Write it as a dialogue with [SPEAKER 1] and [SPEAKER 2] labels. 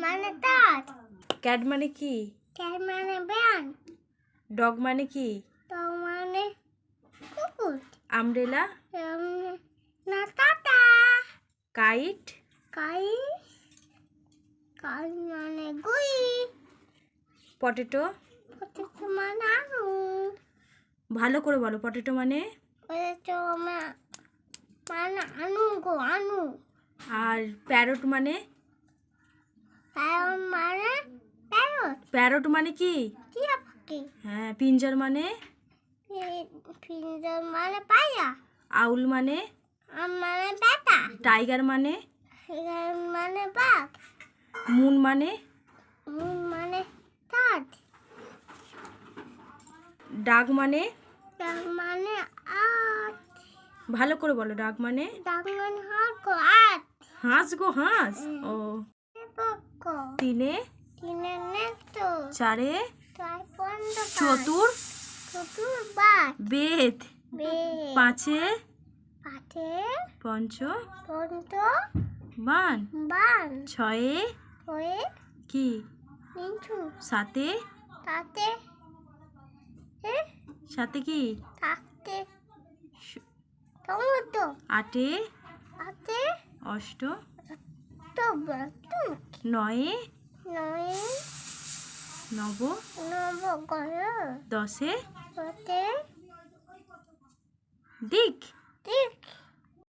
[SPEAKER 1] মানে তার।
[SPEAKER 2] ক্যাট মানে কি?
[SPEAKER 1] ক্যাট মানে ব্যান।
[SPEAKER 2] ডগ মানে কি?
[SPEAKER 1] ডগ মানে কুকুর।
[SPEAKER 2] আমব্রেলা?
[SPEAKER 1] না টাটা।
[SPEAKER 2] কাইট?
[SPEAKER 1] কাই মানে গুই।
[SPEAKER 2] পটেটো?
[SPEAKER 1] পটেটো মানে আলু।
[SPEAKER 2] ভালো করে বলো, পটেটো মানে?
[SPEAKER 1] পটেটো মানে আলু।
[SPEAKER 2] আর প্যারট মানে?
[SPEAKER 1] প্যারট মানে প্যারট।
[SPEAKER 2] প্যারট মানে কি?
[SPEAKER 1] টিয়া পাখি।
[SPEAKER 2] হ্যাঁ। পিঞ্জর মানে?
[SPEAKER 1] পিঞ্জর মানে পায়রা।
[SPEAKER 2] আউল মানে?
[SPEAKER 1] মানে বেটা।
[SPEAKER 2] টাইগার মানে?
[SPEAKER 1] টাইগার মানে বাঘ।
[SPEAKER 2] মুন মানে?
[SPEAKER 1] মুন মানে চাঁদ।
[SPEAKER 2] ডাক মানে?
[SPEAKER 1] ডাক মানে আট।
[SPEAKER 2] ভালো করে বলো, ডাক মানে?
[SPEAKER 1] ডাক মানে আট।
[SPEAKER 2] হাঁস গো হাঁস। ও। তিনে?
[SPEAKER 1] তিনে নেতো।
[SPEAKER 2] চারে?
[SPEAKER 1] চার পন্দ।
[SPEAKER 2] চতুর?
[SPEAKER 1] চতুর বাট।
[SPEAKER 2] বেদ? পাঁচে?
[SPEAKER 1] পাঠে।
[SPEAKER 2] পঞ্চ?
[SPEAKER 1] বান।
[SPEAKER 2] ছয়ে?
[SPEAKER 1] হয়ে
[SPEAKER 2] কি?
[SPEAKER 1] মিঠু।
[SPEAKER 2] সাতে?
[SPEAKER 1] তাতে
[SPEAKER 2] সাথে কি?
[SPEAKER 1] থাকতে টমেটো।
[SPEAKER 2] আটে?
[SPEAKER 1] আতে
[SPEAKER 2] অষ্ট?
[SPEAKER 1] টমেটো।
[SPEAKER 2] নয়ে?
[SPEAKER 1] নয়
[SPEAKER 2] নব?
[SPEAKER 1] নবগণ।
[SPEAKER 2] দশে?
[SPEAKER 1] হতে
[SPEAKER 2] দিক?
[SPEAKER 1] ঠিক।